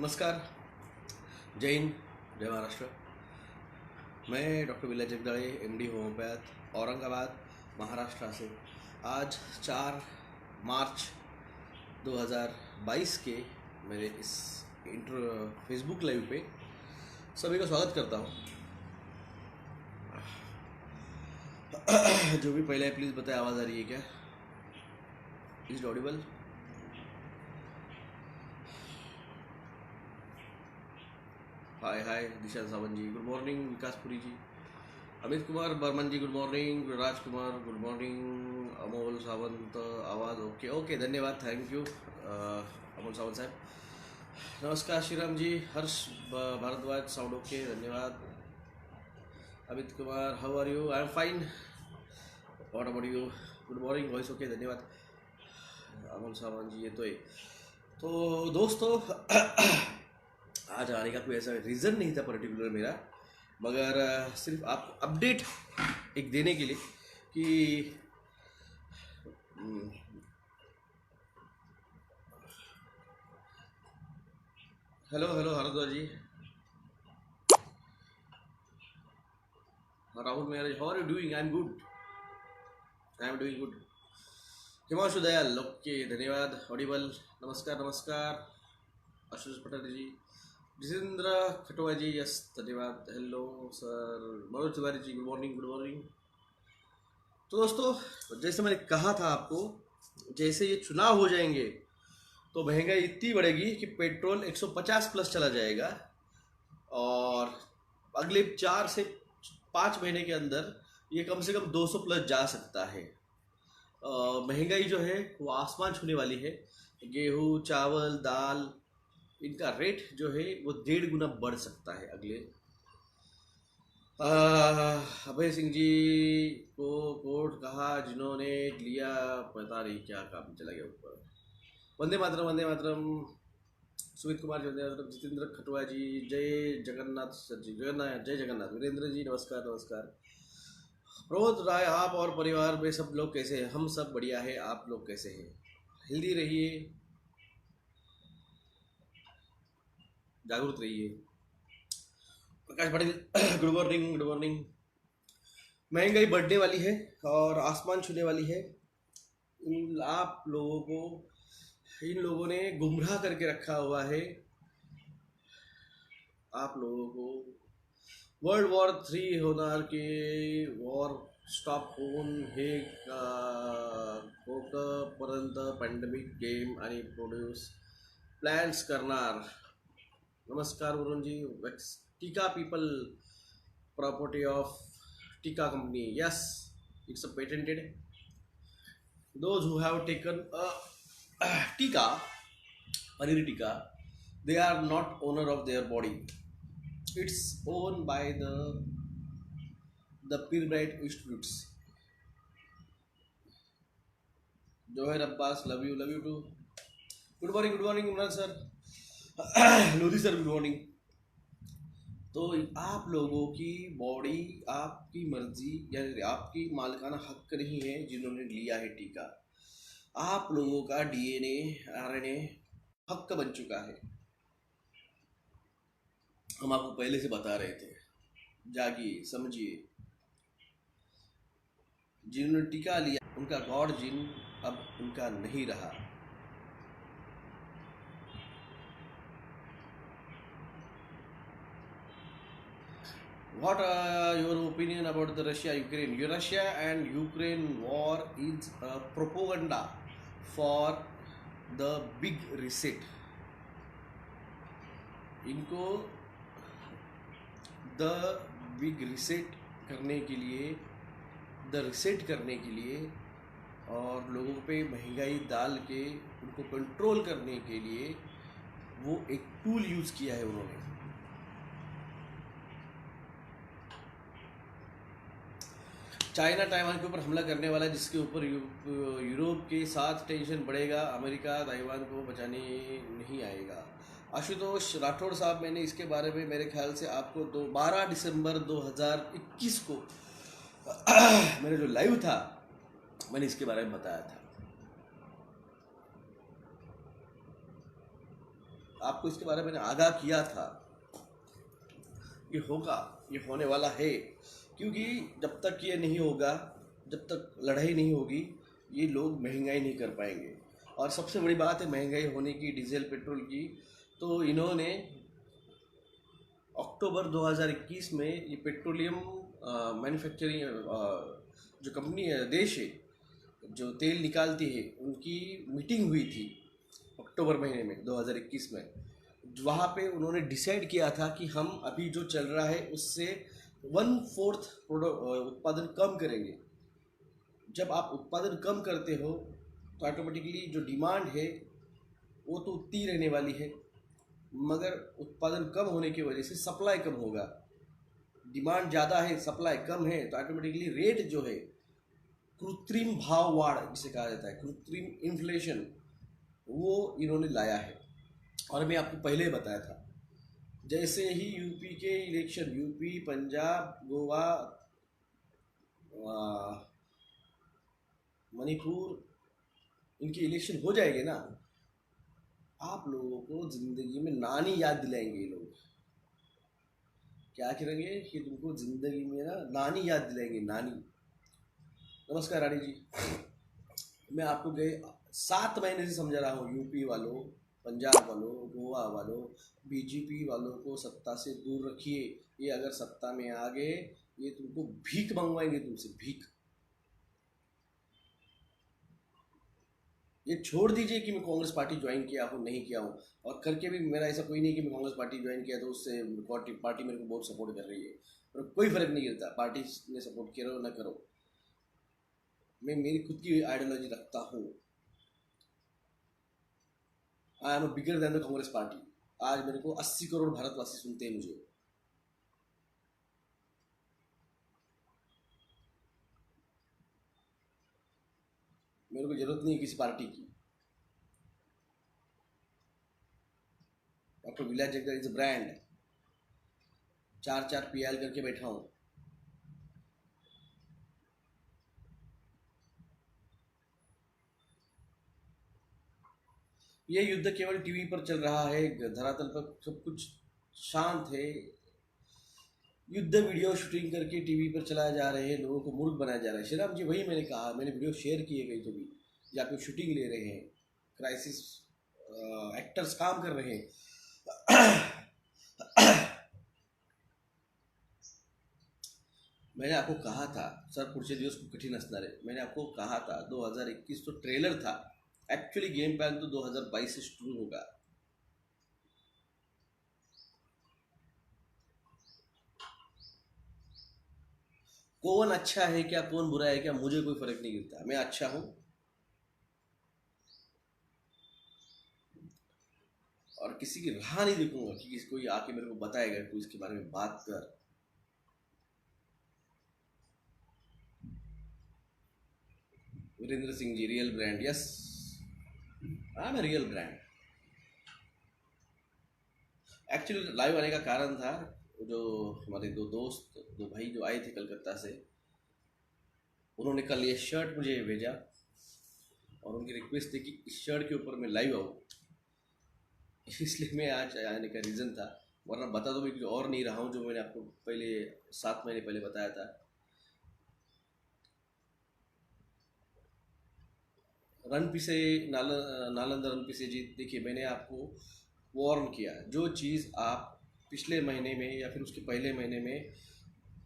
नमस्कार, जय हिंद, जय महाराष्ट्र। मैं डॉक्टर विलय जगदाळे, एमडी होम्योपैथ, औरंगाबाद, महाराष्ट्र से आज 4 मार्च 2022 के मेरे इस फेसबुक लाइव पे सभी का स्वागत करता हूँ। जो भी पहले है प्लीज़ बताएं, आवाज़ आ रही है क्या? Is audible? Hi hi Disha Sawant ji, good morning. Vikaspuri ji, Amit Kumar Barman ji, good morning. Raj Kumar, good morning. Amol Sawant, आवाज़ ओके ओके, धन्यवाद, थैंक यू अमोल सावंत साहब। नमस्कार श्रीराम जी, हर्ष भारद्वाज, साउंड ओके, धन्यवाद। Amit Kumar, how are you? I am fine, what about you? Good morning, voice okay, धन्यवाद अमोल सावंत जी। ये तो दोस्तों आज आने का कोई ऐसा रीज़न नहीं था पर्टिकुलर मेरा, मगर सिर्फ आपको अपडेट एक देने के लिए कि hello hello Haridwar ji, Rahul Marriage, how are you doing? I am good, I am doing good. Himanshu Dayal, okay, धन्यवाद, ऑडिबल। नमस्कार नमस्कार आशीष पटेल जी, जितेंद्र खटोआ जी, यस, धन्यवाद। Hello sir Manoj Tiwari ji, good morning, good morning. तो दोस्तों, जैसे मैंने कहा था आपको, जैसे ये चुनाव हो जाएंगे तो महंगाई इतनी बढ़ेगी कि पेट्रोल 150 प्लस चला जाएगा और अगले 4 से 5 महीने के अंदर ये कम से कम 200 प्लस जा सकता है। महंगाई जो है वो आसमान छूने वाली है। गेहूँ, चावल, दाल, इनका रेट जो है वो 1.5 गुना बढ़ सकता है अगले। अभय सिंह जी को कोर्ट कहा जिन्होंने लिया, पता नहीं क्या काम चला गया ऊपर। वंदे मातरम, वंदे मातरम। सुमित कुमार जी, वंदे मातरम। जितेंद्र खटुआ जी, जय जगन्नाथ सर जी, जगन्नाथ, जय जगन्नाथ। वीरेंद्र जी, नमस्कार नमस्कार। प्रमोद राय, आप और परिवार में सब लोग कैसे हैं? हम सब बढ़िया है, आप लोग कैसे हैं? हेल्दी रहिए, जागरूक रहिए। Prakash Patil, good morning, good morning. महंगाई बढ़ने वाली है और आसमान छूने वाली है। आप लोगों को, इन लोगों ने गुमराह करके रखा हुआ है आप लोगों को। वर्ल्ड वॉर 3 होणार के, वॉर स्टॉप होऊन हे पर्यंत पॅन्डेमिक गेम आणि प्रोड्यूस प्लॅन्स करणार। नमस्कार वरुण जी। टीका पीपल प्रॉपर्टी ऑफ टीका company, yes, it's a patented. Those who have taken टीका, paneer tikka, they are not owner of their body. It's owned by the Pirbright Institutes. Joher Abbas, love you too. Good morning Imran sir. Lodhi sir, good morning. तो आप लोगों की body आपकी मर्जी या आपकी मालिकाना हक नहीं है जिन्होंने लिया है टीका। आप लोगों का डीएनए, आरएनए हक बन चुका है। हम आपको पहले से बता रहे थे, जागिए, समझिए। जिन्होंने टीका लिया उनका गॉड जिन अब उनका नहीं रहा। What your opinion about the Russia-Ukraine? Russia and Ukraine war is a propaganda for the big reset. इनको द बिग रिसेट करने के लिए, द रिसेट करने के लिए और लोगों पे महंगाई डाल के उनको कंट्रोल करने के लिए वो एक टूल यूज़ किया है उन्होंने। चाइना ताइवान के ऊपर हमला करने वाला है, जिसके ऊपर यूरोप के साथ टेंशन बढ़ेगा। अमेरिका ताइवान को बचाने नहीं आएगा। आशुतोष राठौड़ साहब, मैंने इसके बारे में मेरे ख्याल से आपको 12 दिसंबर 2021 को मेरा जो लाइव था मैंने इसके बारे में बताया था। आपको इसके बारे में मैंने आगाह किया था, ये होगा, ये होने वाला है, क्योंकि जब तक ये नहीं होगा, जब तक लड़ाई नहीं होगी, ये लोग महंगाई नहीं कर पाएंगे। और सबसे बड़ी बात है महंगाई होने की, डीजल पेट्रोल की। तो इन्होंने अक्टूबर 2021 में ये पेट्रोलियम मैन्युफैक्चरिंग जो कंपनी है, देश है जो तेल निकालती है, उनकी मीटिंग हुई थी अक्टूबर महीने में 2021 में। वहाँ पे उन्होंने डिसाइड किया था कि हम अभी जो चल रहा है उससे 1/4 उत्पादन कम करेंगे। जब आप उत्पादन कम करते हो तो ऑटोमेटिकली जो डिमांड है वो तो उतनी रहने वाली है, मगर उत्पादन कम होने की वजह से सप्लाई कम होगा। डिमांड ज़्यादा है, सप्लाई कम है, तो ऑटोमेटिकली रेट जो है, कृत्रिम भाव वाढ़ जिसे कहा जाता है, कृत्रिम इन्फ्लेशन, वो इन्होंने लाया है। और मैं आपको पहले ही बताया था, जैसे ही यूपी के इलेक्शन, यूपी, पंजाब, गोवा, मणिपुर, इनके इलेक्शन हो जाएंगे ना, आप लोगों को ज़िंदगी में नानी याद दिलाएंगे। ये लोग क्या करेंगे कि तुमको ज़िंदगी में ना नानी याद दिलाएंगे, नानी। नमस्कार रानी जी। मैं आपको गए 7 महीने से समझा रहा हूँ, यूपी वालों, पंजाब वालों, गोवा वालों, बीजेपी वालों को सत्ता से दूर रखिए। ये अगर सत्ता में आ गए, ये तुमको भीख मंगवाएंगे, तुमसे भीख। ये छोड़ दीजिए कि मैं कांग्रेस पार्टी ज्वाइन किया हूँ, नहीं किया हूँ, और करके भी मेरा ऐसा कोई नहीं कि मैं कांग्रेस पार्टी ज्वाइन किया तो उससे पार्टी मेरे को बहुत सपोर्ट कर रही है, और कोई फर्क नहीं गिरता पार्टी ने सपोर्ट करो ना करो। मैं मेरी खुद की आइडियोलॉजी रखता हूँ। I am bigger than the Congress party. आज मेरे को 80 करोड़ भारतवासी सुनते हैं मुझे। मेरे को जरूरत नहीं है किसी पार्टी की। Doctor Vilas Jagdal is a brand. 4 PL करके बैठा हूँ। ये युद्ध केवल टीवी पर चल रहा है, धरातल पर सब कुछ शांत है। युद्ध वीडियो शूटिंग करके टीवी पर चलाए जा रहे हैं, लोगों को मूर्ख बनाया जा रहा है। श्री राम जी, वही मैंने कहा, मैंने वीडियो शेयर किए कहीं तो भी, या कोई शूटिंग ले रहे हैं, क्राइसिस एक्टर्स काम कर रहे हैं। मैंने आपको कहा था सर, पुढचे दिवस खूप कठीण असणार आहे। मैंने आपको कहा था 2021 तो ट्रेलर था, एक्चुअली गेम प्लान तो 2022 से शुरू होगा। कौन अच्छा है क्या, कौन बुरा है क्या, मुझे कोई फर्क नहीं गिरता। मैं अच्छा हूँ, और किसी की राह नहीं देखूंगा कि कोई आके मेरे को बताएगा कोई इसके बारे में बात कर। Virendra Singh ji, real brand. Yes, I am a real brand. Actually live आने का कारण था, जो हमारे दो भाई जो आए थे कलकत्ता से, उन्होंने कल ये शर्ट मुझे भेजा, और उनकी रिक्वेस्ट थी कि इस शर्ट के ऊपर मैं लाइव आऊँ, इसलिए मैं आज आने का रीज़न था। वरना बता तो मैं कुछ और नहीं रहा हूँ, जो मैंने आपको पहले 7 महीने पहले बताया था। रणपीसे, नालंदा रणपीसे जी, देखिए मैंने आपको वार्न किया, जो चीज़ आप पिछले महीने में या फिर उसके पहले महीने में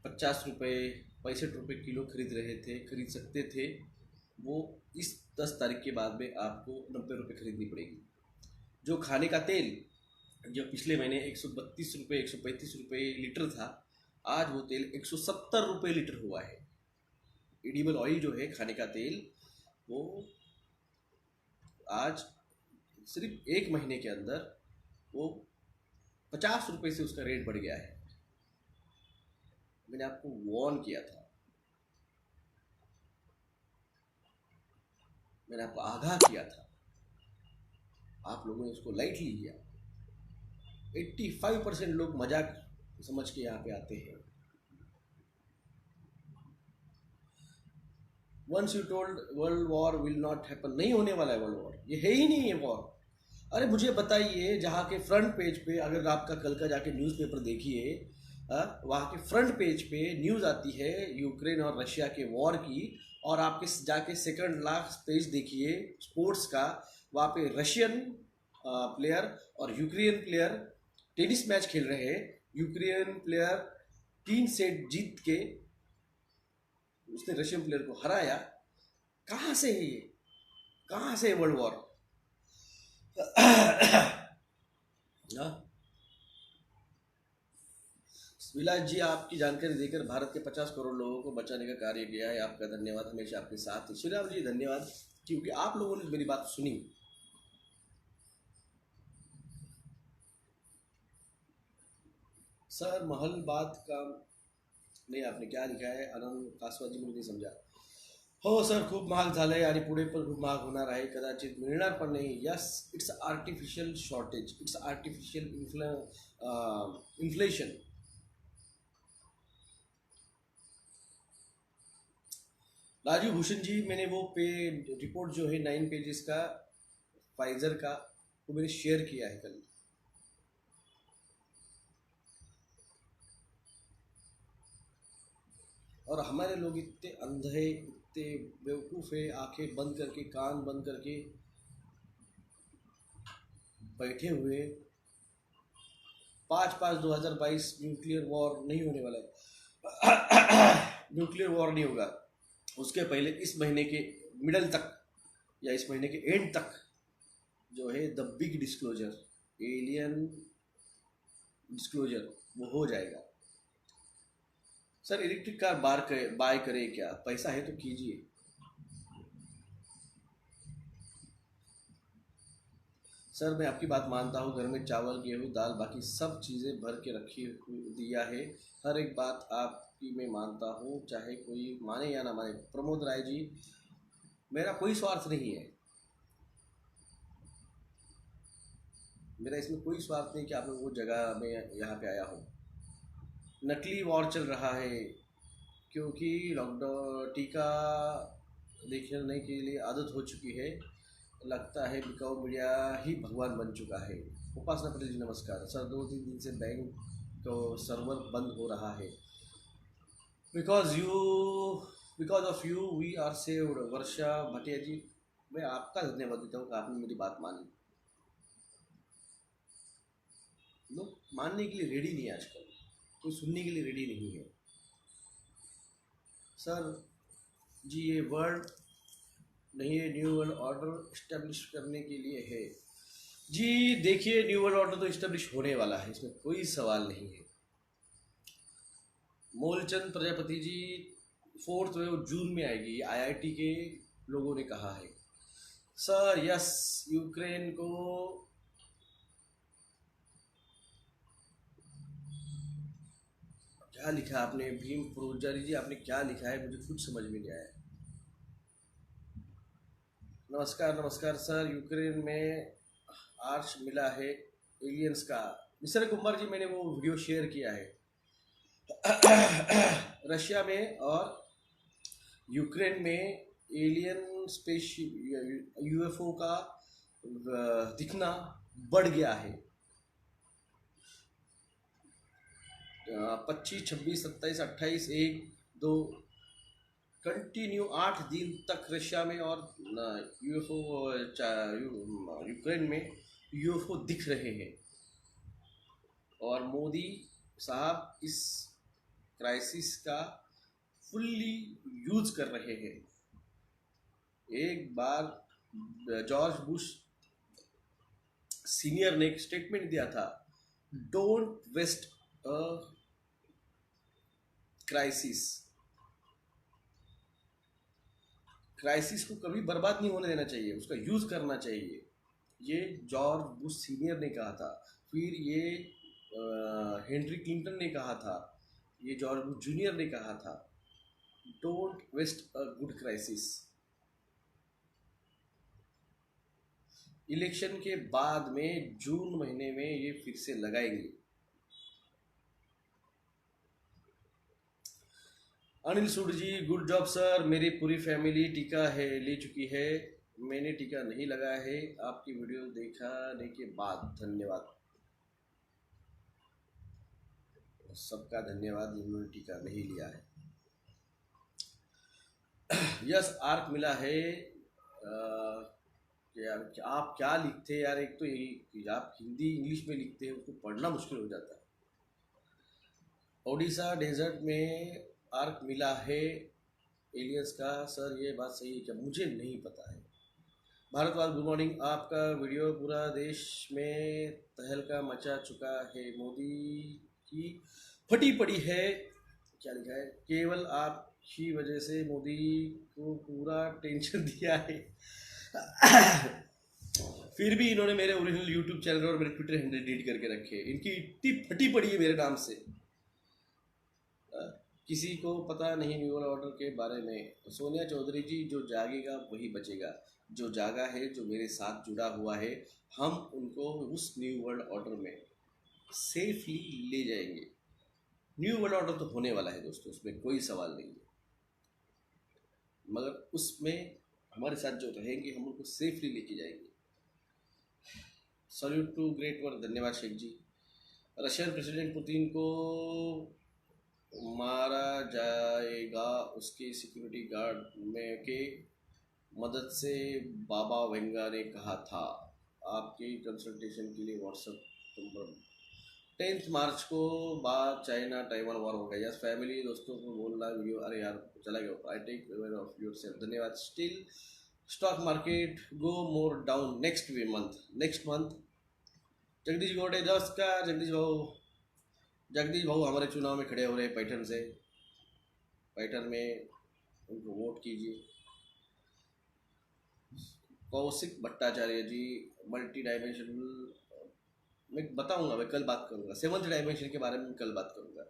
50 रुपये, 65 रुपये किलो खरीद रहे थे, खरीद सकते थे, वो इस 10 तारीख के बाद में आपको 90 रुपये खरीदनी पड़ेगी। जो खाने का तेल, जो पिछले महीने 132 रुपये, 135 रुपये लीटर था, आज वो तेल 170 रुपये लीटर हुआ है। एडिबल ऑयल जो है, खाने का तेल, वो आज सिर्फ 1 महीने के अंदर वो 50 रुपये से उसका रेट बढ़ गया है। मैंने आपको वार्न किया था, मैंने आपको आगाह किया था, आप लोगों ने उसको लाइटली लिया। 85% लोग मजाक समझ के यहाँ पे आते हैं। Once you told world war will not happen, नहीं होने वाला है वर्ल्ड वॉर, ये है ही नहीं है वॉर। अरे मुझे बताइए, जहाँ के फ्रंट पेज पे, अगर आपका कल का जाके न्यूज़पेपर देखिए, वहाँ के फ्रंट पेज पे न्यूज़ आती है यूक्रेन और रशिया के वॉर की, और आपके जाके सेकंड लास्ट पेज देखिए स्पोर्ट्स का, वहाँ पे रशियन प्लेयर और यूक्रेन प्लेयर टेनिस मैच खेल रहे हैं। यूक्रेन प्लेयर 3 सेट जीत के उसने रशियन प्लेयर को हराया। कहाँ से है ये, कहाँ से है वर्ल्ड वॉर? विलास जी, आपकी जानकारी देकर भारत के 50 करोड़ लोगों को बचाने का कार्य किया है, आपका धन्यवाद, हमेशा आपके साथ है। श्रीराम जी धन्यवाद, क्योंकि आप लोगों ने मेरी बात सुनी। सर महल बात का नाही, आपने क्या लिखा आहे? आनंद कासवाजी, मी नाही समजा. हो सर, खूप महाग झालंय आणि पुढे पण खूप महाग होणार आहे, कदाचित मिळणार पण नाही. Yes, it's artificial shortage, it's artificial inflation. Raju Bhushan ji, मैंने वो रिपोर्ट जो है 9 पेजेस का फाइजर का, वो मैंने शेयर किया है कल। और हमारे लोग इतने अंधे, इतने बेवकूफ़ है, आंखें बंद करके, कान बंद करके बैठे हुए। 5/5/2022 न्यूक्लियर वॉर नहीं होने वाला है। न्यूक्लियर वॉर नहीं होगा, उसके पहले इस महीने के मिडल तक या इस महीने के एंड तक जो है the big disclosure, alien disclosure, वो हो जाएगा। सर इलेक्ट्रिक कार बाय करे क्या? पैसा है तो कीजिए। सर मैं आपकी बात मानता हूँ, घर में चावल गेहूँ दाल बाकी सब चीज़ें भर के रखी दिया है, हर एक बात आपकी मैं मानता हूँ, चाहे कोई माने या ना माने। प्रमोद राय जी, मेरा कोई स्वार्थ नहीं है, मेरा इसमें कोई स्वार्थ नहीं कि आप लोगों को जगह में यहाँ पे आया हूँ। नकली वॉर चल रहा है क्योंकि लॉकडाउन टीका देखने के लिए आदत हो चुकी है, लगता है बिकाऊ मीडिया ही भगवान बन चुका है। उपासना पटेल जी नमस्कार। सर 2-3 दिन से बैंक तो सर्वर बंद हो रहा है, because of you we are saved. Varsha Bhatia ji, मैं आपका धन्यवाद देता हूँ कि आपने मेरी बात मानी। लोग मानने के लिए रेडी नहीं है आजकल, कोई सुनने के लिए रेडी नहीं है। सर जी ये वर्ड नहीं है, न्यू वर्ल्ड ऑर्डर इस्टेब्लिश करने के लिए है। जी देखिए, न्यू वर्ल्ड ऑर्डर तो इस्टेब्लिश होने वाला है, इसमें कोई सवाल नहीं है। मूलचंद प्रजापति जी, 4th वेव जून में आएगी, आईआईटी के लोगों ने कहा है। सर यस, यूक्रेन को क्या लिखा आपने? भीम पुजारी जी, आपने क्या लिखा है मुझे कुछ समझ में नहीं आया। नमस्कार नमस्कार सर, यूक्रेन में आर्च मिला है एलियंस का। मिस्टर कुमार जी, मैंने वो वीडियो शेयर किया है। रशिया में और यूक्रेन में एलियन स्पेस यूएफओ का दिखना बढ़ गया है। 25, 26, 27, 28, 1, 2 कंटिन्यू 8 दिन तक रशिया में और यूएफओ यूक्रेन में यूएफओ दिख रहे हैं, और मोदी साहब इस क्राइसिस का फुल्ली यूज कर रहे हैं। एक बार जॉर्ज बुश सीनियर ने एक स्टेटमेंट दिया था, don't waste a crisis. Crisis को कभी बर्बाद नहीं होने देना चाहिए, उसका यूज करना चाहिए। ये जॉर्ज बुश सीनियर ने कहा था, फिर ये हेनरी क्लिंटन ने कहा था, ये जॉर्ज बुश जूनियर ने कहा था, don't waste a good crisis. Election के बाद में जून महीने में ये फिर से लगाएंगे। अनिल सूड जी, गुड जॉब सर, मेरी पूरी फैमिली टीका है ले चुकी है, मैंने टीका नहीं लगाया है, आपकी वीडियो देखने के बाद धन्यवाद। सबका धन्यवाद जिन्होंने टीका नहीं लिया है। यस आर्क मिला है। यार आप क्या लिखते हैं यार, एक तो यही कि आप हिंदी इंग्लिश में लिखते हैं, उसको पढ़ना मुश्किल हो जाता है। ओडिशा डेजर्ट में आर्क मिला है एलियंस का। सर ये बात सही है क्या? मुझे नहीं पता है। भारतवाल गुड मॉर्निंग। आपका वीडियो पूरा देश में तहलका मचा चुका है। मोदी की फटी पड़ी है, क्या लिखा है, केवल आप की वजह से मोदी को पूरा टेंशन दिया है। फिर भी इन्होंने मेरे ओरिजिनल यूट्यूब चैनल और मेरे ट्विटर हैंडल डिलीट करके रखे। इनकी इतनी फटी पड़ी है मेरे नाम से। किसी को पता नहीं न्यू वर्ल्ड ऑर्डर के बारे में। सोनिया चौधरी जी, जो जागेगा वही बचेगा। जो जागा है, जो मेरे साथ जुड़ा हुआ है, हम उनको उस न्यू वर्ल्ड ऑर्डर में सेफली ले जाएंगे। न्यू वर्ल्ड ऑर्डर तो होने वाला है दोस्तों, उसमें कोई सवाल नहीं है, मगर उसमें हमारे साथ जो रहेंगे हम उनको सेफली लेके जाएंगे। सल्यूट टू ग्रेट वर्क, धन्यवाद शेख जी। रशियन प्रेसिडेंट पुतिन को मारा जाएगा उसके सिक्योरिटी गार्ड में के मदद से, बाबा वेंगा ने कहा था। आपके कंसल्टेशन के लिए व्हाट्सएप नंबर। 10 मार्च को बाद चाइना ताइवान वॉर हो गया। यस फैमिली दोस्तों को बोलना वीडियो, अरे यार चला गया। I take aware of yourself, धन्यवाद। Still stock market go more down next month. Jagdish Gote नमस्कार जगदीश भाऊ हमारे चुनाव में खड़े हो रहे हैं पैटर्न से। पैटर्न में उनको वोट कीजिए। कौशिक भट्टाचार्य जी, मल्टी डायमेंशनल मैं बताऊंगा, मैं कल बात करूंगा। 7th डायमेंशन के बारे में कल बात करूंगा।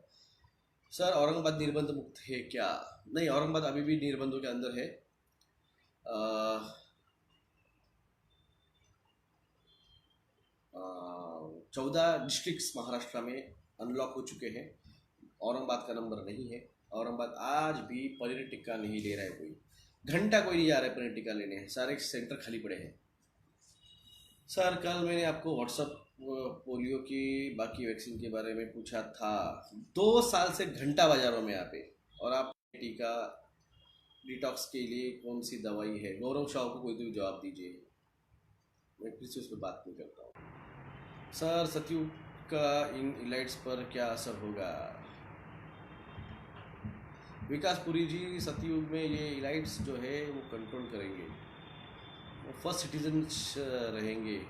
सर औरंगाबाद निर्बंध मुक्त है क्या? नहीं, औरंगाबाद अभी भी निर्बंधों के अंदर है। 14 डिस्ट्रिक्ट्स महाराष्ट्र में अनलॉक हो चुके हैं। औरंगाबाद का नंबर नहीं है। औरंगाबाद आज भी पनीर टिक्का नहीं ले रहा है, कोई घंटा कोई नहीं जा रहा है पनीर टिक्का लेने। सारे सेंटर खाली पड़े हैं। सर कल मैंने आपको व्हाट्सअप पोलियो की बाकी वैक्सीन के बारे में पूछा था। 2 साल से घंटा बाजारों में यहाँ पे, और आप टीका डिटॉक्स के लिए कौन सी दवाई है? गौरव शाह को कोई तो जवाब दीजिए, मैं फिर से उस पर बात नहीं करता हूँ। सर सतयुग का इन इलाइट्स पर क्या असर होगा? विकासपुरी जी, सतयुग में ये इलाइट्स जो है वो कंट्रोल करेंगे, वो फर्स्ट सिटीजन रहेंगे।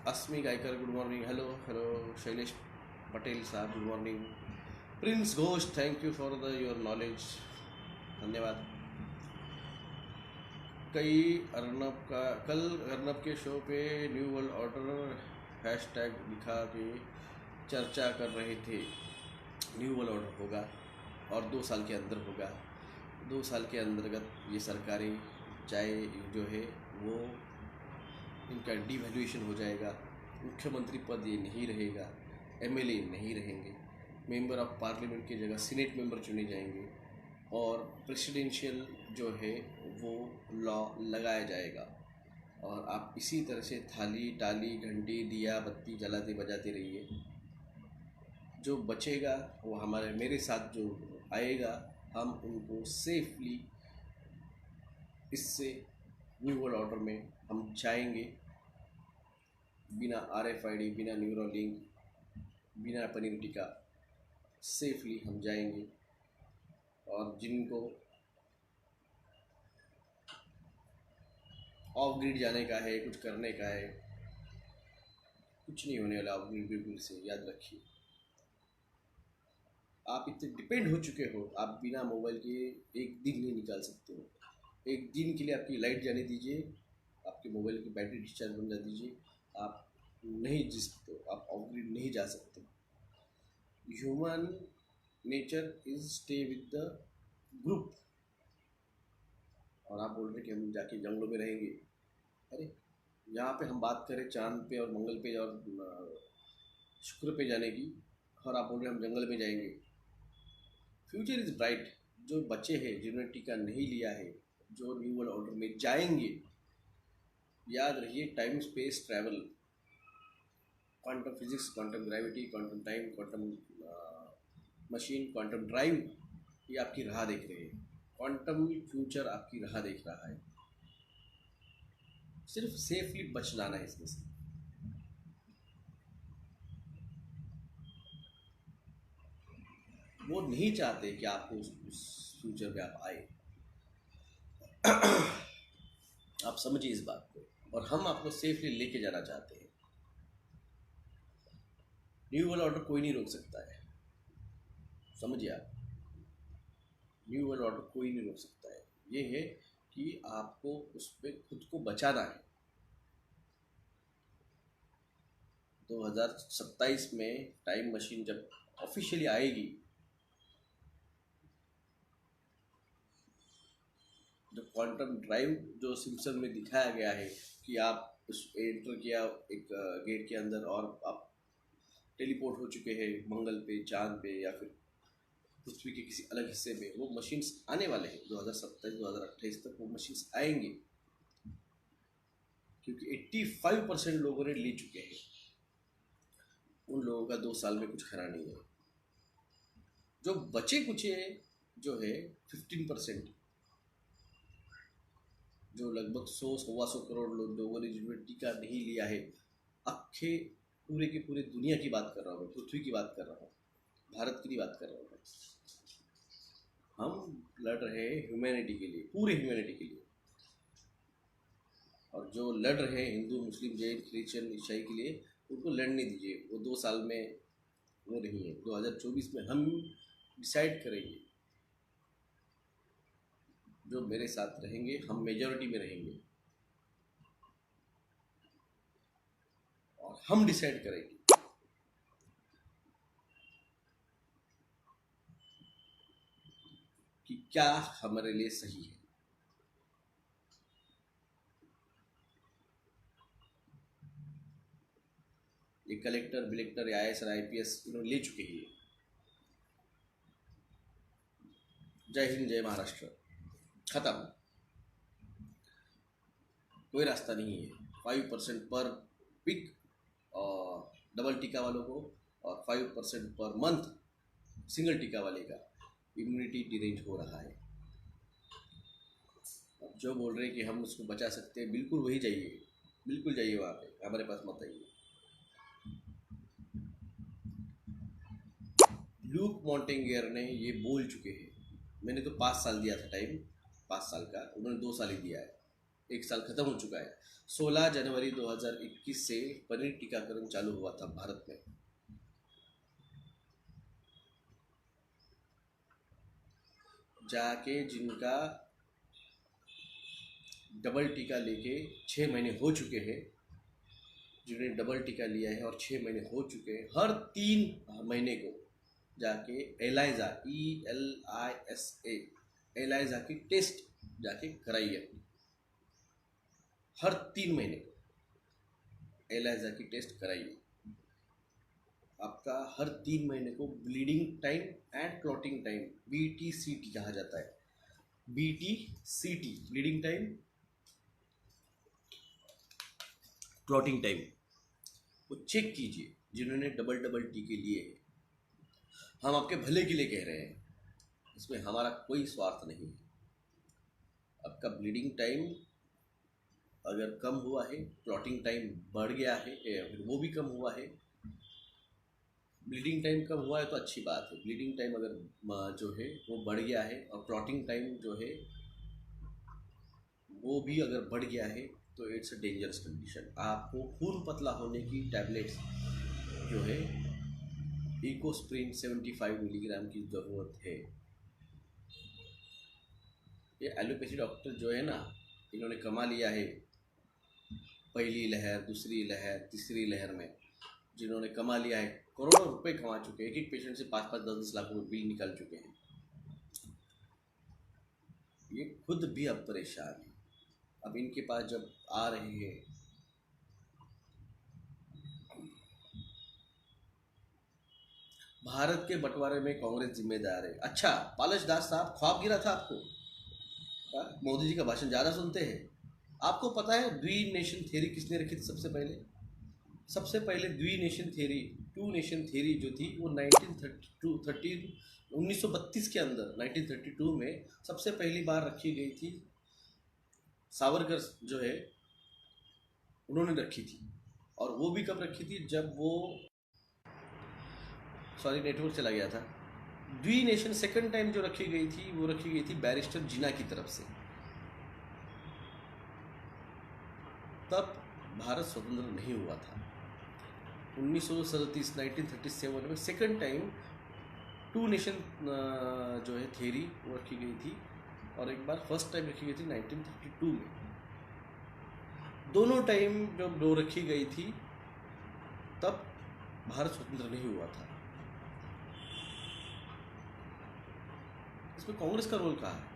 Asmi Gaikar good morning. Hello Shailesh Patel साहब good morning. Prince Ghosh thank you for the your knowledge, धन्यवाद। कल अर्नब के शो पे न्यू वर्ल्ड ऑर्डर हैशटैग दिखा के चर्चा कर रहे थे। न्यू वर्ल्ड ऑर्डर होगा और 2 साल के अंदर होगा। 2 साल के अंतर्गत ये सरकारें चाहे जो है वो इनका डिवैल्यूएशन हो जाएगा। मुख्यमंत्री पद ये नहीं रहेगा, एमएलए नहीं रहेंगे, मेंबर ऑफ पार्लियामेंट की जगह सीनेट मेंबर चुने जाएंगे, और प्रेसिडेंशियल जो है वो लॉ लगाया जाएगा। और आप इसी तरह से थाली टाली घंटी दिया बत्ती जलाते बजाते रहिए। जो बचेगा वो हमारे मेरे साथ जो आएगा, हम उनको सेफली इससे न्यू वर्ल्ड ऑर्डर में हम जाएंगे, बिना RFID, बिना न्यूरोलिंक, बिना पनीर टिक्का, सेफली हम जाएंगे। और जिनको ऑफ ग्रिड जाने का है, कुछ करने का है, कुछ नहीं होने वाला ऑफ ग्रिड बिल्कुल से, याद रखिए। आप इतने डिपेंड हो चुके हो, आप बिना मोबाइल के एक दिन नहीं निकाल सकते हो। एक दिन के लिए आपकी लाइट जाने दीजिए, आपके मोबाइल की बैटरी डिस्चार्ज बन जा दीजिए, आप नहीं जी सकते हो, आप ऑफ ग्रिड नहीं जा सकते। Human nature is stay with the group. और आप बोल रहे कि हम जाके जंगलों में रहेंगे। अरे यहाँ पे हम बात करें चांद पे और मंगल पे और शुक्र पे जाने की, और आप बोल रहे हम जंगल में जाएंगे। Future is bright. जो बच्चे हैं जिन्होंने टीका नहीं लिया है जो न्यू वर्ल्ड ऑर्डर में जाएंगे, याद रखिए, time space travel, quantum physics, quantum gravity, quantum time, quantum machine, quantum drive, ये आपकी राह देख रहे हैं। क्वांटम फ्यूचर आपकी राह देख रहा है, सिर्फ सेफली बच जाना है इसमें से। वो नहीं चाहते कि आपको उस फ्यूचर में आप आए। आप समझिए इस बात को, और हम आपको सेफली लेके जाना चाहते हैं। न्यू वर्ल्ड ऑर्डर कोई नहीं रोक सकता है, समझिए आप, न्यू वर्ल्ड ऑर्डर कोई नहीं रोक सकता है। ये है कि आपको उस पर खुद को बचाना है। 2027 में टाइम मशीन जब ऑफिशियली आएगी, जो क्वांटम ड्राइव जो सिम्पसन में दिखाया गया है कि आप उस एंटर किया एक गेट के अंदर और आप टेलीपोर्ट हो चुके हैं मंगल पे, चांद पे, या फिर पृथ्वी के किसी अलग हिस्से में, वो मशीन्स आने वाले हैं 2027-2028 तक वो मशीन्स आएंगे, क्योंकि 85% लोगों ने ले चुके हैं। उन लोगों का 2 साल में कुछ खरा नहीं है। जो बचे कुचे जो है 15%, जो लगभग 100-125 करोड़ लोगों ने जिन्होंने टीका नहीं लिया है, अखे पूरे की पूरे दुनिया की बात कर रहा हूँ मैं, पृथ्वी की बात कर रहा हूँ, भारत की नहीं बात कर रहा हूँ मैं। हम लड़ रहे हैं ह्यूमैनिटी के लिए, पूरे ह्यूमैनिटी के लिए, और जो लड़ रहे हैं हिंदू, मुस्लिम, जैन, क्रिश्चियन, ईसाई के लिए, उनको लड़ने दीजिए। वो 2 साल में वो नहीं है, 2024 में हम डिसाइड करेंगे। जो मेरे साथ रहेंगे, हम मेजॉरिटी में रहेंगे और हम डिसाइड करेंगे कि क्या हमारे लिए सही है। ये कलेक्टर बिलेक्टर या IAS और IPS इन्होंने ले चुके हैं। जय हिंद, जय महाराष्ट्र, खत्म, कोई रास्ता नहीं है। 5% पर वीक और डबल टीका वालों को, और 5% पर मंथ सिंगल टीका वाले का इम्यूनिटी डिरेंज हो रहा है। अब जो बोल रहे हैं कि हम उसको बचा सकते हैं, बिल्कुल वही जाइए, बिल्कुल जाइए वहाँ पे, हमारे पास मत आइए। लूक मॉन्टेंगियर ने ये बोल चुके हैं। मैंने तो 5 साल दिया था टाइम, 5 साल का, उन्होंने 2 साल ही दिया है, 1 साल खत्म हो चुका है। 16 जनवरी 2021 से पनीर टीकाकरण चालू हुआ था भारत में। जाके जिनका डबल टीका लेके 6 महीने हो चुके हैं, जिन्होंने डबल टीका लिया है और 6 महीने हो चुके हैं, हर 3 महीने को जाके एलाइजा, ELISA, एलाइजा की टेस्ट जाके कराइए। हर 3 महीने को एलाइजा की टेस्ट कराइए। आपका हर 3 महीने को bleeding time and clotting time, BTCT कहा जाता है। BTCT, bleeding time, clotting time, वो चेक कीजिए जिन्होंने डबल टीके लिए हैं। हम आपके भले के लिए कह रहे हैं, इसमें हमारा कोई स्वार्थ नहीं है। आपका ब्लीडिंग टाइम अगर कम हुआ है, क्लॉटिंग टाइम बढ़ गया है, फिर वो भी कम हुआ है, ब्लीडिंग टाइम कम हुआ है तो अच्छी बात है। ब्लीडिंग टाइम अगर जो है वो बढ़ गया है और क्लॉटिंग टाइम जो है वो भी अगर बढ़ गया है तो इट्स अ डेंजरस कंडीशन। आपको खून पतला होने की टैबलेट्स जो है इकोस्प्रिन 75 मिलीग्राम की ज़रूरत है। ये एलोपैथी डॉक्टर जो है ना, इन्होंने कमा लिया है पहली लहर, दूसरी लहर, तीसरी लहर में, जिन्होंने कमा लिया है, करोड़ों रुपए कमा चुके हैं। एक एक पेशेंट से 5-5, 10-10 लाख रुपए बिल निकाल चुके हैं। ये खुद भी अब परेशान है। अब इनके पास जब आ रहे हैं, भारत के बंटवारे में कांग्रेस जिम्मेदार है। अच्छा, पालश दास साहब, ख्वाब गिरा था आपको? मोदी जी का भाषण ज़्यादा सुनते हैं। आपको पता है द्वि नेशन थ्योरी किसने रखी थी सबसे पहले? सबसे पहले द्वि nation theory, two nation theory जो थी वो 1932 के अंदर 1932 में सबसे पहली बार रखी गई थी। सावरकर जो है उन्होंने रखी थी। और वो भी कब रखी थी? जब वो, सॉरी नेटवर्क चला गया था। द्वि नेशन सेकंड टाइम जो रखी गई थी वो रखी गई थी बैरिस्टर जिन्ना की तरफ से। तब भारत स्वतंत्र नहीं हुआ था। 1937 में सेकंड टाइम टू नेशन जो है थ्योरी वो रखी गई थी, और एक बार फर्स्ट टाइम रखी गई थी 1932 में। दोनों टाइम जब दो रखी गई थी तब भारत स्वतंत्र नहीं हुआ था। इसमें कांग्रेस का रोल कहाँ है?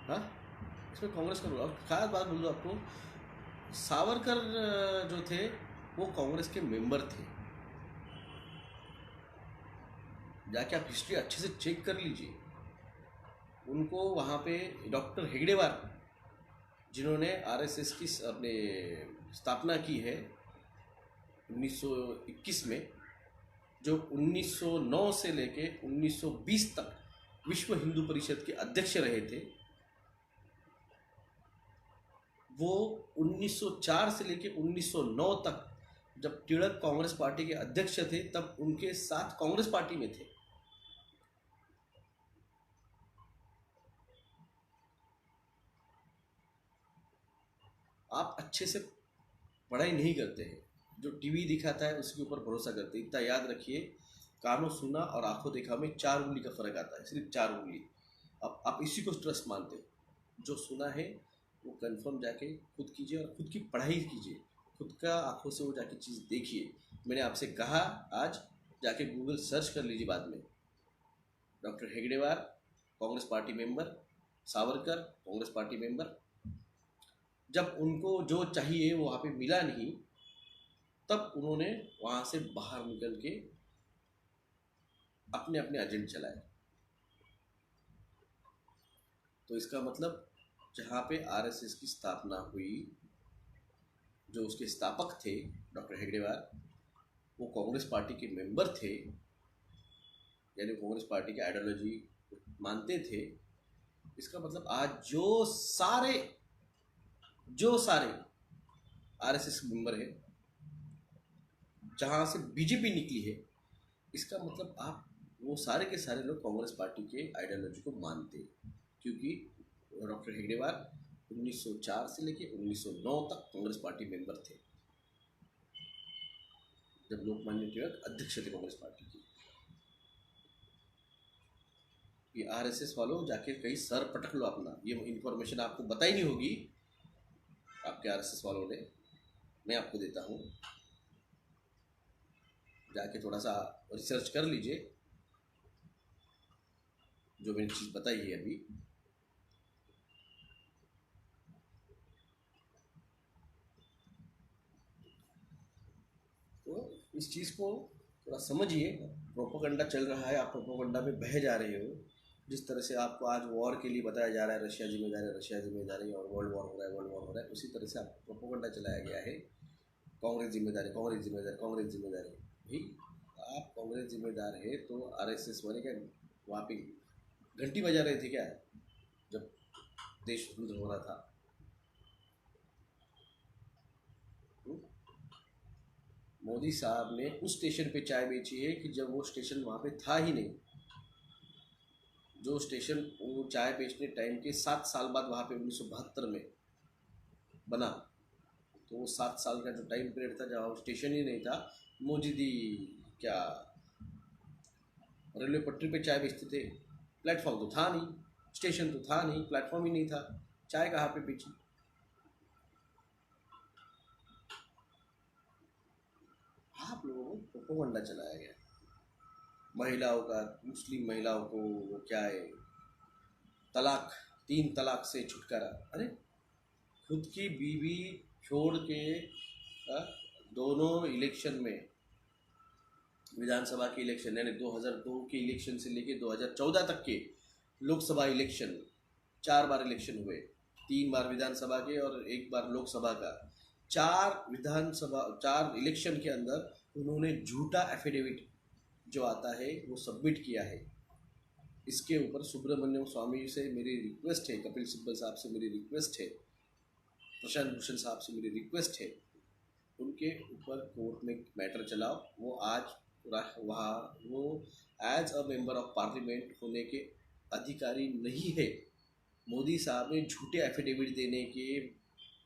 हाँ, इसमें कांग्रेस का रोल। और खास बात बोल दो आपको, सावरकर जो थे वो कांग्रेस के मेंबर थे। जाके आप हिस्ट्री अच्छे से चेक कर लीजिए। उनको वहाँ पे डॉक्टर हेगड़ेवार, जिन्होंने आरएसएस की अपने स्थापना की है 1921 में, जो 1909 से लेके 1920 तक विश्व हिंदू परिषद के अध्यक्ष रहे थे, वो 1904 से लेके 1909 तक जब टिळक कांग्रेस पार्टी के अध्यक्ष थे तब उनके साथ कांग्रेस पार्टी में थे। आप अच्छे से पढ़ाई नहीं करते हैं, जो टीवी दिखाता है उसके ऊपर भरोसा करते हैं। इतना याद रखिए, कानों सुना और आंखों देखा में 4 उंगली का फर्क आता है, सिर्फ 4 उंगली। अब आप इसी को ट्रस्ट मानते हैं। जो सुना है वो कंफर्म जाके खुद कीजिए और खुद की पढ़ाई कीजिए, खुद का आंखों से वो जाके चीज़ देखिए। मैंने आपसे कहा आज जाके गूगल सर्च कर लीजिए बाद में। डॉक्टर हेगड़ेवार Congress party member, Savarkar Congress party member. जब उनको जो चाहिए वो वहाँ पे मिला नहीं, तब उन्होंने वहाँ से बाहर निकल के अपने अपने एजेंड चलाए। तो इसका मतलब जहाँ पे आरएसएस की स्थापना हुई, जो उसके स्थापक थे डॉक्टर हेगड़ेवार, वो कांग्रेस पार्टी के मेंबर थे, यानी कांग्रेस पार्टी की आइडियोलॉजी मानते थे। इसका मतलब आज जो सारे आरएसएस मेंबर हैं, जहाँ से बीजेपी निकली है, इसका मतलब आप वो सारे के सारे लोग कांग्रेस पार्टी के आइडियोलॉजी को मानते हैं। क्योंकि डॉक्टर हेगड़ेवार 1904 से लेके 1909 तक कांग्रेस पार्टी मेंबर थे, जब लोकमान्य तिलक अध्यक्ष थे कांग्रेस पार्टी के। ये आरएसएस वालों जाके कहीं सर पटक लो अपना, ये इन्फॉर्मेशन आपको बताई नहीं होगी आपके आरएसएस वालों ने, मैं आपको देता हूँ। जाके थोड़ा सा रिसर्च कर लीजिए जो मैंने चीज़ बताई है अभी। तो इस चीज़ को थोड़ा समझिए। प्रोपोगंडा चल रहा है, आप प्रोपोगंडा में बह जा रहे हो। जिस तरह से आपको आज वॉर के लिए बताया जा रहा है, रशिया जिम्मेदार है, रशिया जिम्मेदार है, और वर्ल्ड वॉर हो रहा है, वर्ल्ड वॉर हो रहा है, उसी तरह से आपको प्रोपोगंडा चलाया गया है। कांग्रेस जिम्मेदार है, कांग्रेस जिम्मेदार, कांग्रेस जिम्मेदार है। भाई आप कांग्रेस जिम्मेदार है तो आरएसएस वाले क्या वहाँ पे घंटी बजा रहे थे क्या जब देश स्वतंत्र हो रहा था? मोदी साहब ने उस स्टेशन पे चाय बेची है कि जब वो स्टेशन वहाँ पे था ही नहीं। जो स्टेशन वो चाय बेचने टाइम के 7 साल बाद वहाँ पे 1972 में बना, तो वो 7 साल का जो टाइम पीरियड था जहाँ स्टेशन ही नहीं था, मोदी दी क्या रेलवे पटरी पे चाय बेचते थे? प्लेटफॉर्म तो था नहीं, स्टेशन तो था नहीं, प्लेटफॉर्म ही नहीं था, चाय कहाँ पे बेची? आप लोगों को प्रोपोगंडा चलाया गया। महिलाओं का, मुस्लिम महिलाओं को वो क्या है, तलाक, 3 तलाक से छुटकारा। अरे खुद की बीवी छोड़ के दोनों इलेक्शन में विधानसभा के इलेक्शन यानी 2002 के इलेक्शन से लेके 2014 तक के लोकसभा इलेक्शन, 4 बार इलेक्शन हुए, 3 बार विधानसभा के और 1 बार लोकसभा का। 4 इलेक्शन के अंदर उन्होंने झूठा एफिडेविट जो आता है वो सबमिट किया है। इसके ऊपर सुब्रमण्यम स्वामी से मेरी रिक्वेस्ट है, कपिल सिब्बल साहब से मेरी रिक्वेस्ट है, प्रशांत भूषण साहब से मेरी रिक्वेस्ट है, उनके ऊपर कोर्ट में मैटर चलाओ। वो आज वहाँ वो as a member of parliament होने के अधिकारी नहीं है। मोदी साहब ने झूठे एफिडेविट देने के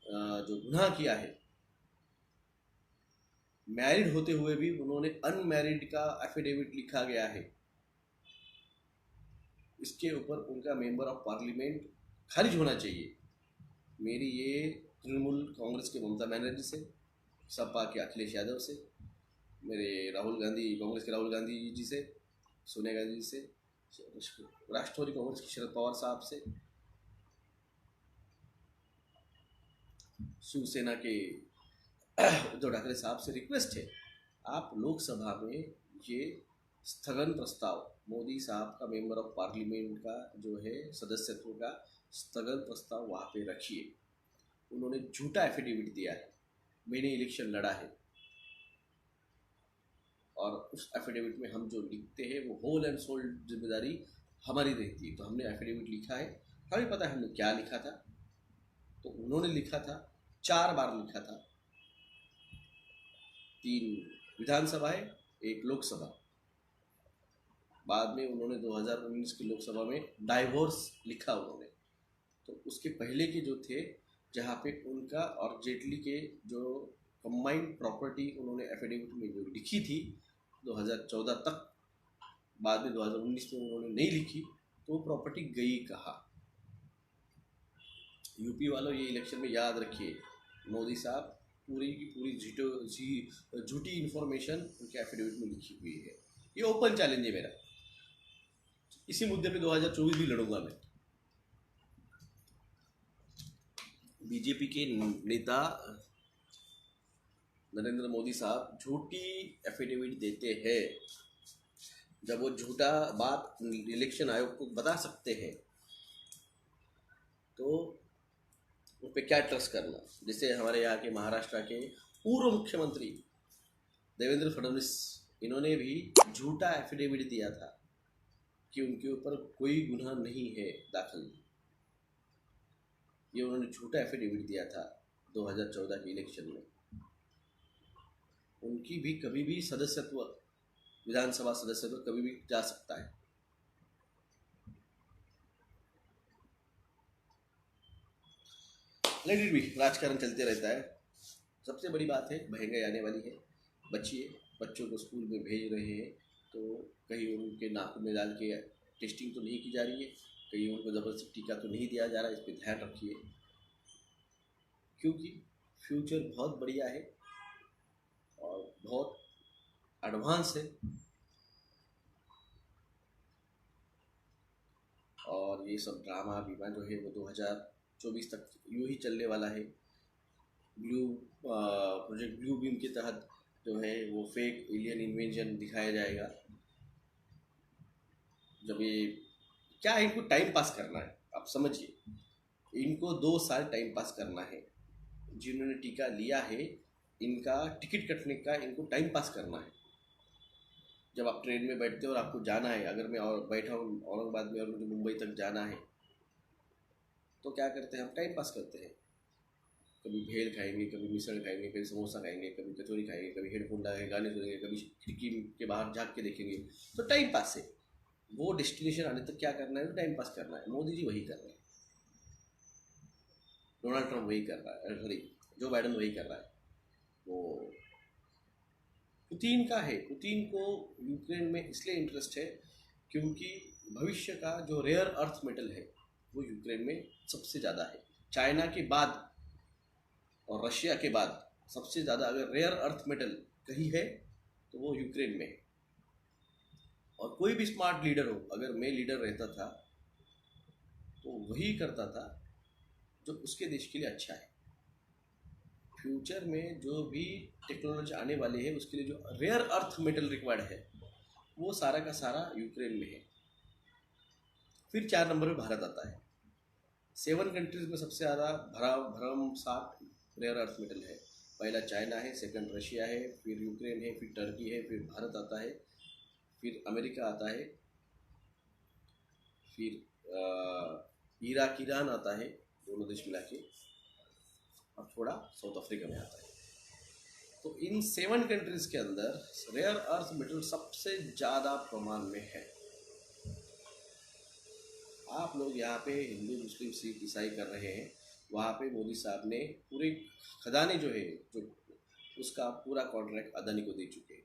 जो गुनाह किया है, मैरिड होते हुए भी उन्होंने अनमैरिड का एफिडेविट लिखा गया है। इसके ऊपर उनका मेंबर ऑफ पार्लियामेंट खारिज होना चाहिए। मेरी ये तृणमूल कांग्रेस के ममता बनर्जी से, सपा के अखिलेश यादव से, मेरे राहुल गांधी, कांग्रेस के राहुल गांधी जी से, सोनिया गांधी जी से, राष्ट्रवादी कांग्रेस के शरद पवार साहब से, शिवसेना के उद्धव ठाकरे साहब से रिक्वेस्ट है, आप लोकसभा में ये स्थगन प्रस्ताव, मोदी साहब का मेंबर ऑफ पार्लियामेंट का जो है सदस्यत्व का स्थगन प्रस्ताव वहाँ पे रखिए। उन्होंने झूठा एफिडेविट दिया है, मैंने इलेक्शन लड़ा है, और उस एफिडेविट में हम जो लिखते हैं वो होल एंड सोल जिम्मेदारी हमारी रहती है। तो हमने एफिडेविट लिखा है, हमें पता है हमने क्या लिखा था। तो उन्होंने लिखा था, 4 बार लिखा था, 3 विधानसभाएं, 1 लोकसभा। बाद में उन्होंने 2019 की लोकसभा में डाइवोर्स लिखा उन्होंने। तो उसके पहले के जो थे, जहाँ पे उनका और जेटली के जो कंबाइंड प्रॉपर्टी उन्होंने एफिडेविट में जो लिखी थी 2014 तक, बाद में 2019 में उन्होंने नहीं लिखी, तो प्रॉपर्टी गई कहाँ। यूपी वालों ये इलेक्शन में याद रखिए, मोदी साहब पूरी की पूरी झूठी इन्फॉर्मेशन उनके एफिडेविट में लिखी हुई है। ये ओपन चैलेंज है मेरा, इसी मुद्दे पे 2024 भी लड़ूंगा मैं। बीजेपी के नेता नरेंद्र मोदी साहब झूठी एफिडेविट देते हैं। जब वो झूठा बात इलेक्शन आयोग को बता सकते हैं तो उन पे क्या ट्रस्ट करना। जैसे हमारे यहाँ के महाराष्ट्र के पूर्व मुख्यमंत्री देवेंद्र फडणवीस, इन्होंने भी झूठा एफिडेविट दिया था कि उनके ऊपर कोई गुनाह नहीं है दाखिल। ये उन्होंने झूठा एफिडेविट दिया था 2014 के इलेक्शन में। उनकी भी कभी भी सदस्यत्व, विधानसभा सदस्यत्व कभी भी जा सकता है। लेट इट बी, राजकारण चलते रहता है। सबसे बड़ी बात है, महंगाई आने वाली है, बचिए। बच्चों को स्कूल में भेज रहे हैं तो कहीं उनके नाखून में डाल के टेस्टिंग तो नहीं की जा रही है, कहीं उनको ज़बरदस्ती टीका तो नहीं दिया जा रहा है। इस पर ध्यान रखिए, क्योंकि फ्यूचर बहुत बढ़िया है और बहुत एडवांस है। और ये सब ड्रामा बीमा जो है वो 2024 तक यूँ ही चलने वाला है। प्रोजेक्ट ब्लू बीम के तहत जो है वो फेक एलियन इन्वेंशन दिखाया जाएगा। जब ये क्या, इनको टाइम पास करना है, आप समझिए, इनको 2 साल टाइम पास करना है। जिन्होंने टीका लिया है, इनका टिकट कटने का इनको टाइम पास करना है। जब आप ट्रेन में बैठते हो और आपको जाना है, अगर मैं और बैठा हूँ औरंगाबाद में और मुझे मुंबई तक जाना है, तो क्या करते हैं हम, टाइम पास करते हैं। कभी भेल खाएंगे, कभी मिसल खाएंगे, कभी समोसा खाएंगे, कभी कचौरी खाएंगे, कभी हेडफोन लगाएंगे, गाने सुनेंगे, कभी खिड़की के बाहर झाँक के देखेंगे। तो टाइम पास है। वो डेस्टिनेशन आने तक क्या करना है, तो टाइम पास करना है। मोदी जी वही कर रहे हैं, डोनाल्ड ट्रंप वही कर रहा है, सॉरी जो बाइडन वही कर रहा है। वो पुतिन का है, पुतिन को यूक्रेन में इसलिए इंटरेस्ट है क्योंकि भविष्य का जो रेयर अर्थ मेटल है वो यूक्रेन में सबसे ज़्यादा है। चाइना के बाद और रशिया के बाद सबसे ज़्यादा अगर रेयर अर्थ मेटल कहीं है तो वो यूक्रेन में है। और कोई भी स्मार्ट लीडर हो, अगर मैं लीडर रहता था तो वही करता था जो उसके देश के लिए अच्छा है। फ्यूचर में जो भी टेक्नोलॉजी आने वाली है उसके लिए जो रेयर अर्थ मेटल रिक्वायर्ड है वो सारा का सारा यूक्रेन में है। फिर 4 नंबर पे भारत आता है। 7 कंट्रीज में सबसे ज़्यादा भरम साठ रेयर अर्थ मेटल है। पहला चाइना है, सेकंड रशिया है, फिर यूक्रेन है, फिर टर्की है, फिर भारत आता है, फिर अमेरिका आता है, फिर इराक ईरान आता है, दोनों देश मिला के, और थोड़ा साउथ अफ्रीका में आता है। तो इन 7 कंट्रीज के अंदर रेयर अर्थ मेटल सबसे ज़्यादा प्रमाण में है। आप लोग यहाँ पे हिंदू मुस्लिम सिख ईसाई कर रहे हैं, वहाँ पे मोदी साहब ने पूरे खजाने जो है जो उसका पूरा कॉन्ट्रैक्ट अदानी को दे चुके हैं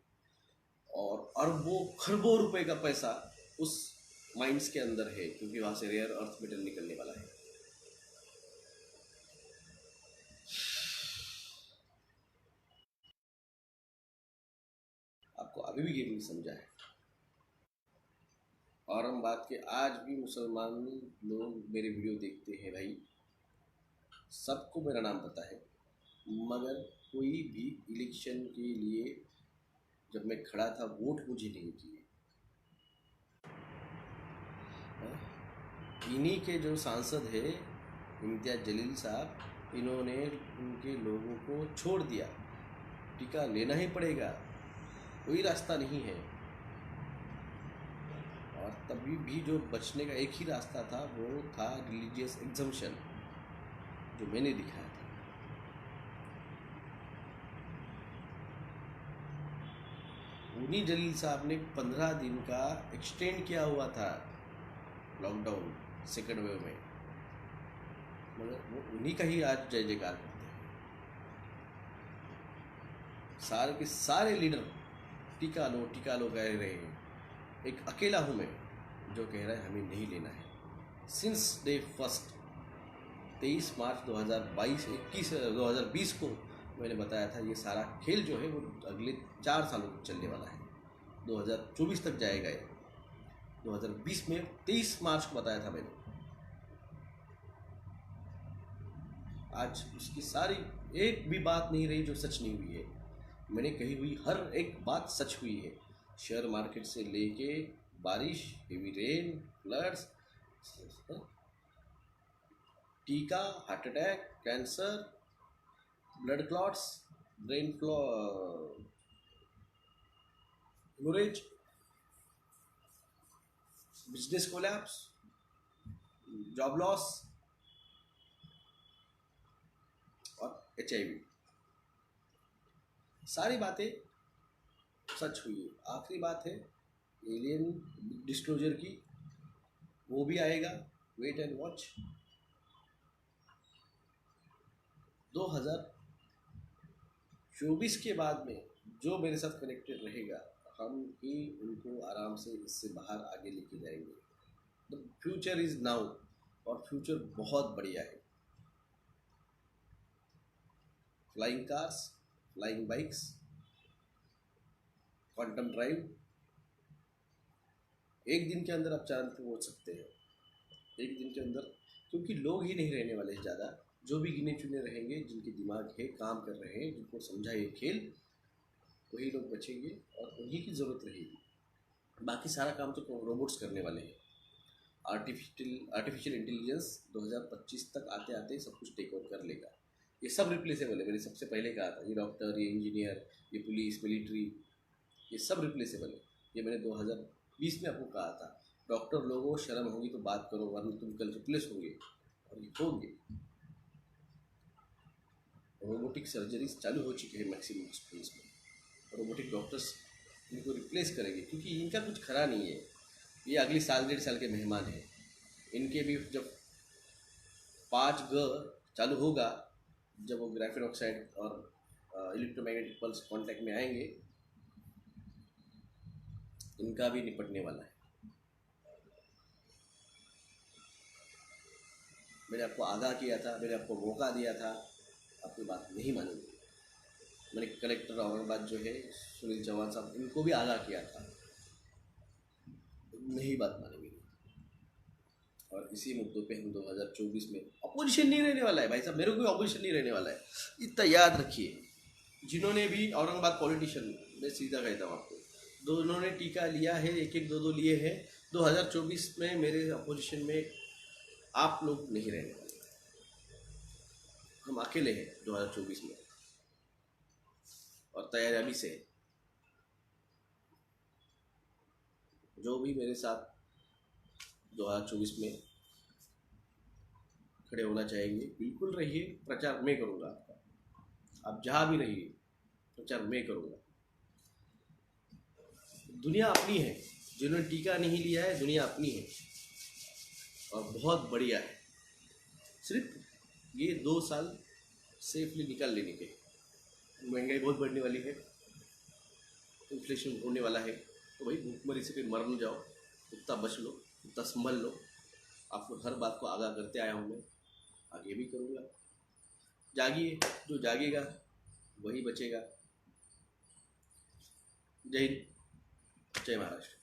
और अरबों खरबों रुपए का पैसा उस माइंस के अंदर है, क्योंकि वहाँ से रेयर अर्थ मेटल निकलने वाला है। आपको अभी भी ये नहीं समझा है। और हम बात के, आज भी मुसलमान लोग मेरे वीडियो देखते हैं भाई, सबको मेरा नाम पता है, मगर कोई भी इलेक्शन के लिए जब मैं खड़ा था वोट मुझे नहीं किए। इन्हीं के जो सांसद है इम्तियाज जलील साहब, इन्होंने उनके लोगों को छोड़ दिया। टीका लेना ही पड़ेगा, कोई रास्ता नहीं है। और तभी भी जो बचने का एक ही रास्ता था वो था रिलीजियस एग्जम्पशन, जो मैंने दिखाया था। उन्हीं जलील साहब ने 15 दिन का एक्सटेंड किया हुआ था लॉकडाउन सेकेंड वेव में, मगर वो उन्हीं का ही आज जय जयकार करते हैं। सारे के सारे लीडर टीका लो कह रहे हैं। एक अकेला हूँ मैं जो कह रहा है हमें नहीं लेना है। सिंस डे फर्स्ट 23 मार्च 2020 को मैंने बताया था ये सारा खेल जो है वो अगले 4 सालों तक चलने वाला है, 2024 तक जाएगा ये। 2020 में 23 मार्च को बताया था मैंने। आज उसकी सारी एक भी बात नहीं रही जो सच नहीं हुई है। मैंने कही हुई हर एक बात सच हुई है। शेयर मार्केट से लेके बारिश, हेवी रेन, फ्लड्स, टीका, heart attack, cancer, blood clots, brain haemorrhage, business collapse, job loss और HIV, सारी बातें सच हुई है। आखिरी बात है एलियन डिस्क्लोजर की, वो भी आएगा, वेट एंड वॉच। 2024 के बाद में जो मेरे साथ कनेक्टेड रहेगा, हम ही उनको आराम से इससे बाहर आगे लेके जाएंगे। द फ्यूचर इज नाउ, और फ्यूचर बहुत बढ़िया है। Flying cars, flying bikes, quantum drive, एक दिन के अंदर आप चांद पे पहुंच सकते हैं, एक दिन के अंदर, क्योंकि लोग ही नहीं रहने वाले ज़्यादा। जो भी गिने चुने रहेंगे, जिनके दिमाग है, काम कर रहे हैं, जिनको समझा ये खेल, वही लोग बचेंगे और उन्हीं की ज़रूरत रहेगी। बाकी सारा काम तो रोबोट्स करने वाले हैं। आर्टिफिशियल इंटेलिजेंस 2025 तक आते आते सब कुछ टेक ओवर कर लेगा। ये सब रिप्लेसेबल है। मैंने सबसे पहले कहा था ये डॉक्टर, ये इंजीनियर, ये पुलिस, मिलिट्री, ये सब रिप्लेसेबल है। ये मैंने 2020 में आपको कहा था। डॉक्टर लोगों शर्म होगी तो बात करो, वरना तुम कल रिप्लेस होंगे, और ये होंगे। रोबोटिक सर्जरीज चालू हो चुकी है मैक्सिमम हॉस्पिटल्स में। रोबोटिक डॉक्टर्स इनको रिप्लेस करेंगे, क्योंकि इनका कुछ खरा नहीं है। ये अगले साल 1.5 साल के मेहमान हैं। इनके भी जब 5G चालू होगा, जब वो ग्राफीन ऑक्साइड और इलेक्ट्रोमैग्नेटिक पल्स कांटेक्ट में आएंगे, इनका भी निपटने वाला है। मैंने आपको आगाह किया था, मैंने आपको मौका दिया था, आपकी बात नहीं मानेंगे। मैंने कलेक्टर औरंगाबाद जो है सुनील चौहान साहब, इनको भी आगाह किया था, नहीं बात मानेंगे। और इसी मुद्दों पे हम 2024 में अपोजिशन नहीं रहने वाला है भाई साहब, मेरे को भी अपोजिशन नहीं रहने वाला है, इतना याद रखिए। जिन्होंने भी औरंगाबाद पॉलिटिशियन, मैं सीधा कहता हूँ आपको, दोनों ने टीका लिया है, एक एक दो दो लिए हैं, 2024 में मेरे अपोजिशन में आप लोग नहीं रहने वाले, हम अकेले हैं 2024 में, और तैयारी अभी से है। जो भी मेरे साथ 2024 में खड़े होना चाहेंगे बिल्कुल रहिए, प्रचार मैं करूँगा आपका, आप जहाँ भी रहिए प्रचार मैं करूँगा। दुनिया अपनी है, जिन्होंने टीका नहीं लिया है दुनिया अपनी है और बहुत बढ़िया है। सिर्फ ये 2 साल सेफली निकाल लेने के, महंगाई बहुत बढ़ने वाली है, इन्फ्लेशन होने वाला है, तो भाई भूखमरी से कोई मर न जाओ, उतना बच लो, उतना संभल लो। आपको हर बात को आगाह करते आया हूँ मैं, आगे भी करूँगा। जागिए, जो जागेगा वही बचेगा। जय हिंद, जय महाराष्ट्र।